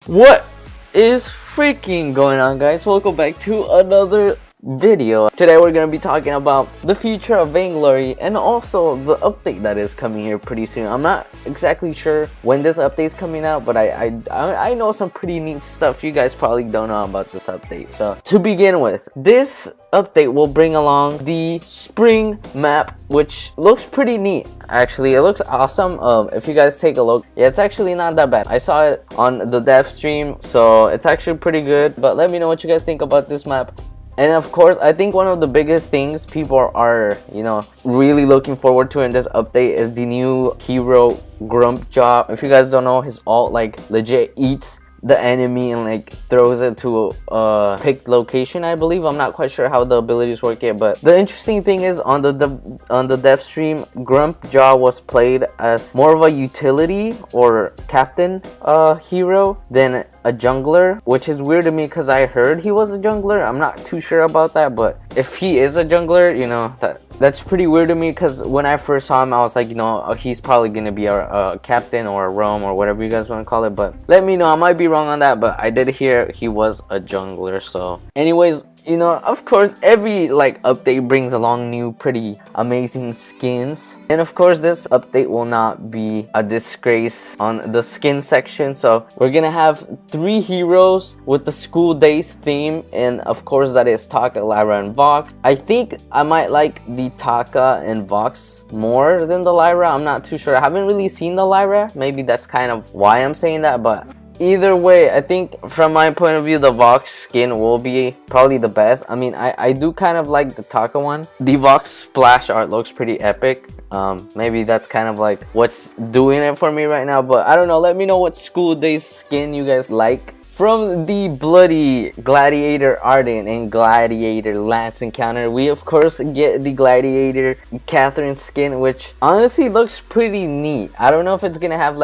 What is freaking going on, guys? Welcome back to another video. Today we're gonna be talking about the future of Vainglory and also the update that is coming here pretty soon. I'm not exactly sure when this update is coming out, but I know some pretty neat stuff you guys probably don't know about this update. So to begin with, this update will bring along the spring map, which looks pretty neat. Actually, it looks awesome. If you guys take a look, yeah, it's actually not that bad. I saw it on the dev stream, so it's actually pretty good. But let me know what you guys think about this map. And of course, I think one of the biggest things people are, really looking forward to in this update is the new hero Grump Jaw. If you guys don't know, his ult legit eats the enemy and throws it to a picked location, I believe. I'm not quite sure how the abilities work yet, but the interesting thing is on the dev stream, Grump Jaw was played as more of a utility or captain hero than a jungler, which is weird to me because I heard he was a jungler. I'm not too sure about that, but if he is a jungler, that's pretty weird to me, because when I first saw him I was like, he's probably gonna be a captain or a roam or whatever you guys want to call it. But let me know, I might be wrong on that, but I did hear he was a jungler. So anyways, of course every update brings along new pretty amazing skins, and of course this update will not be a disgrace on the skin section. So we're gonna have 3 heroes with the school days theme, and of course that is Taka, Lyra, and Vox. I think I might like the Taka and Vox more than the Lyra. I'm not too sure. I haven't really seen the Lyra. Maybe that's kind of why I'm saying that, but either way, I think from my point of view, the Vox skin will be probably the best. I mean, I do kind of like the Taka one. The Vox splash art looks pretty epic. Maybe that's kind of what's doing it for me right now, but I don't know. Let me know what school days skin you guys like. From the Bloody Gladiator Arden and Gladiator Lance encounter, we of course get the Gladiator Catherine skin, which honestly looks pretty neat. I don't know if it's gonna have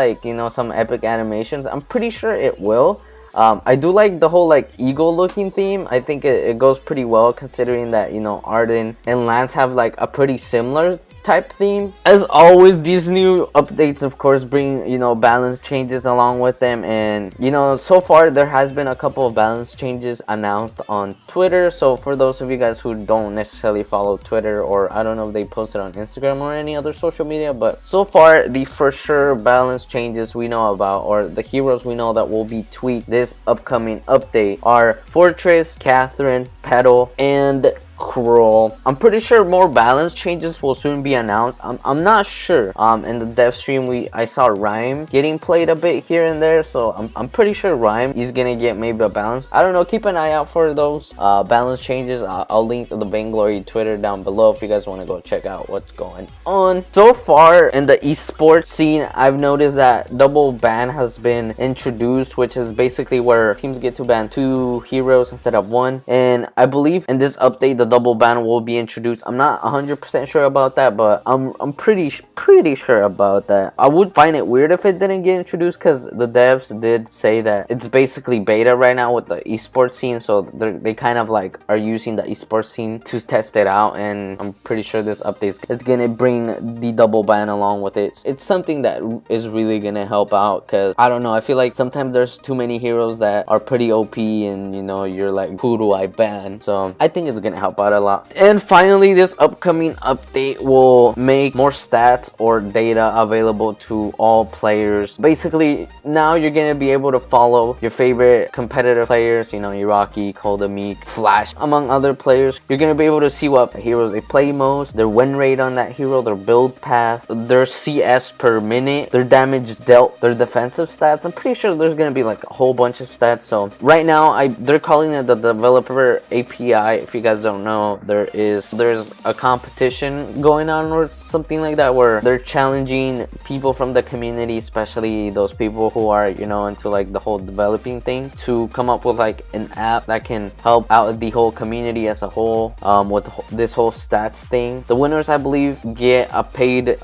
some epic animations. I'm pretty sure it will. I do like the whole eagle looking theme. I think it goes pretty well, considering that Arden and Lance have a pretty similar type theme. As always, these new updates of course bring balance changes along with them, and so far there has been a couple of balance changes announced on Twitter. So for those of you guys who don't necessarily follow Twitter, or I don't know if they posted on Instagram or any other social media, but so far the for sure balance changes we know about, or the heroes we know that will be tweaked this upcoming update, are Fortress, Catherine, Petal, and Cruel. I'm pretty sure more balance changes will soon be announced. I'm not sure. In the dev stream I saw Rhyme getting played a bit here and there, so I'm pretty sure Rhyme is gonna get maybe a balance. I don't know, keep an eye out for those balance changes. I'll link the Vainglory Twitter down below if you guys want to go check out what's going on. So far in the esports scene, I've noticed that double ban has been introduced, which is basically where teams get to ban 2 heroes instead of 1, and I believe in this update the double ban will be introduced. I'm not 100% sure about that, but I'm pretty sure about that. I would find it weird if it didn't get introduced, because the devs did say that it's basically beta right now with the esports scene, so they kind of are using the esports scene to test it out, and I'm pretty sure this update is gonna bring the double ban along with it. It's something that is really gonna help out, because I don't know, I feel like sometimes there's too many heroes that are pretty OP, and you're like, who do I ban? So I think it's gonna help out a lot. And finally, this upcoming update will make more stats or data available to all players. Basically, now you're gonna be able to follow your favorite competitive players, Iraqi, Koldamik, Flash, among other players. You're gonna be able to see what heroes they play most, their win rate on that hero, their build path, their CS per minute, their damage dealt, their defensive stats. I'm pretty sure there's gonna be a whole bunch of stats. So right now they're calling it the developer API. If you guys don't know, there's a competition going on or something like that, where they're challenging people from the community, especially those people who are into the whole developing thing, to come up with an app that can help out the whole community as a whole, with this whole stats thing. The winners, I believe, get a paid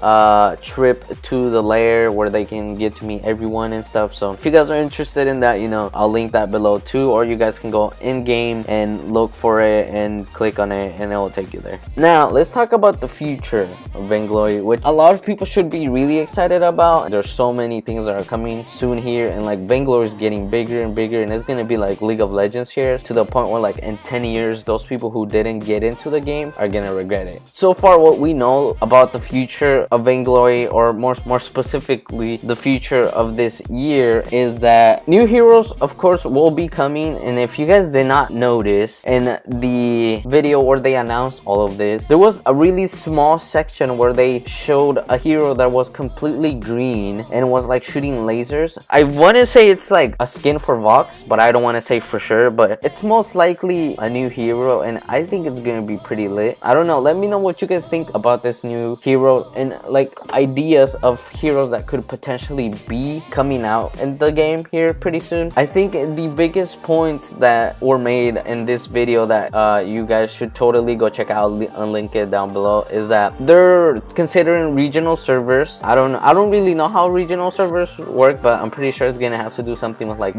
trip to the lair where they can get to meet everyone and stuff. So if you guys are interested in that, I'll link that below too, or you guys can go in game and look for it and click click on it and it will take you there. Now let's talk about the future of Vainglory, which a lot of people should be really excited about. There's so many things that are coming soon here, and like Vainglory is getting bigger and bigger, and it's gonna be like League of Legends here, to the point where like in 10 years those people who didn't get into the game are gonna regret it. So far what we know about the future of Vainglory, or more specifically the future of this year, is that new heroes of course will be coming. And if you guys did not notice, in the video where they announced all of this, there was a really small section where they showed a hero that was completely green and was like shooting lasers. I want to say it's like a skin for Vox, but I don't want to say for sure, but it's most likely a new hero, and I think it's gonna be pretty lit. I don't know, let me know what you guys think about this new hero, and like ideas of heroes that could potentially be coming out in the game here pretty soon. I think the biggest points that were made in this video that you guys should totally go check out, I'll link it down below, is that they're considering regional servers. I don't really know how regional servers work, but I'm pretty sure it's gonna have to do something with like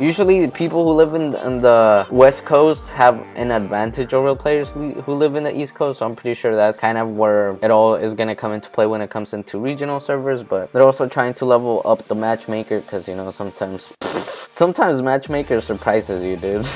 usually people who live in the West Coast have an advantage over players who live in the East Coast, so I'm pretty sure that's kind of where it all is gonna come into play when it comes into regional servers. But they're also trying to level up the matchmaker, because you know sometimes matchmaker surprises you, dude.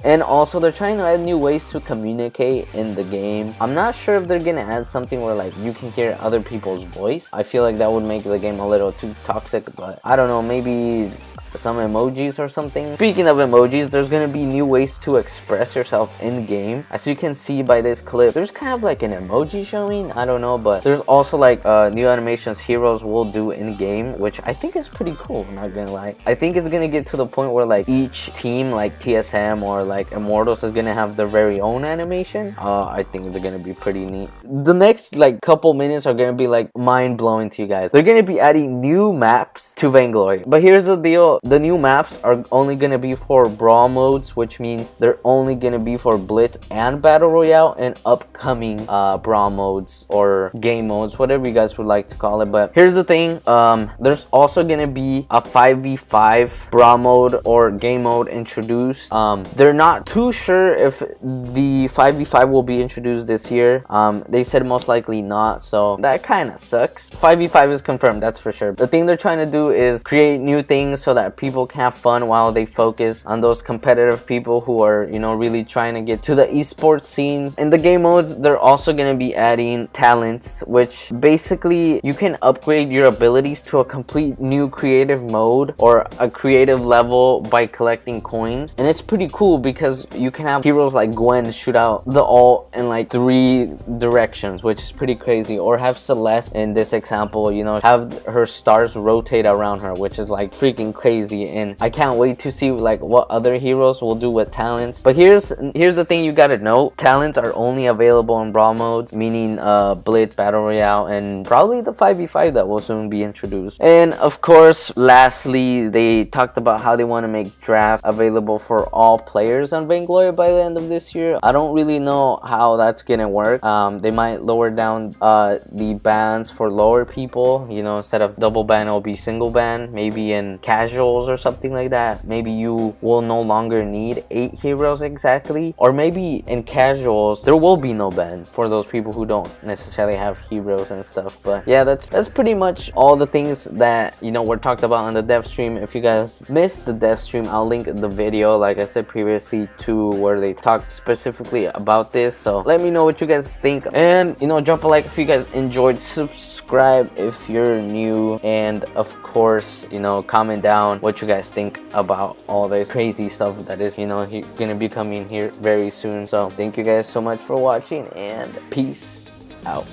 And also they're trying to add new ways to communicate in the game. I'm not sure if they're gonna add something where like you can hear other people's voice. I feel like that would make the game a little too toxic, but I don't know, maybe some emojis or something. Speaking of emojis, there's gonna be new ways to express yourself in game. As you can see by this clip, there's kind of like an emoji showing, I don't know, but there's also like new animations heroes will do in game, which I think is pretty cool, I'm not gonna lie. I think it's gonna get to the point where like each team, like TSM or like Immortals, is gonna have their very own animation. I think they're gonna be pretty neat. The next like couple minutes are gonna be like mind-blowing to you guys. They're gonna be adding new maps to Vainglory, but here's the deal. The new maps are only gonna be for brawl modes, which means they're only gonna be for Blitz and Battle Royale and upcoming brawl modes or game modes, whatever you guys would like to call it. But here's the thing, there's also gonna be a 5v5 brawl mode or game mode introduced. They're not too sure if the 5v5 will be introduced this year. They said most likely not, so that kind of sucks. 5v5 is confirmed, that's for sure. The thing they're trying to do is create new things so that people can have fun while they focus on those competitive people who are, you know, really trying to get to the esports scenes. In the game modes, they're also going to be adding talents, which basically you can upgrade your abilities to a complete new creative mode or a creative level by collecting coins. And it's pretty cool because you can have heroes like Gwen shoot out the ult in like 3 directions, which is pretty crazy. Or have Celeste in this example, you know, have her stars rotate around her, which is like freaking crazy. And I can't wait to see like what other heroes will do with talents. But here's the thing you gotta know: talents are only available in brawl modes, meaning Blitz, Battle Royale, and probably the 5v5 that will soon be introduced. And of course, lastly, they talked about how they want to make draft available for all players on Vainglory by the end of this year. I don't really know how that's gonna work. They might lower down the bans for lower people, you know, instead of double ban it'll be single ban, maybe in casual or something like that. Maybe you will no longer need 8 heroes exactly, or maybe in casuals there will be no bans for those people who don't necessarily have heroes and stuff. But yeah, that's pretty much all the things that, you know, were talked about on the dev stream. If you guys missed the dev stream, I'll link the video, like I said previously, to where they talked specifically about this. So let me know what you guys think, and you know, drop a like if you guys enjoyed, subscribe if you're new, and of course, you know, comment down what you guys think about all this crazy stuff that is, you know, gonna be coming here very soon. So thank you guys so much for watching, and peace out.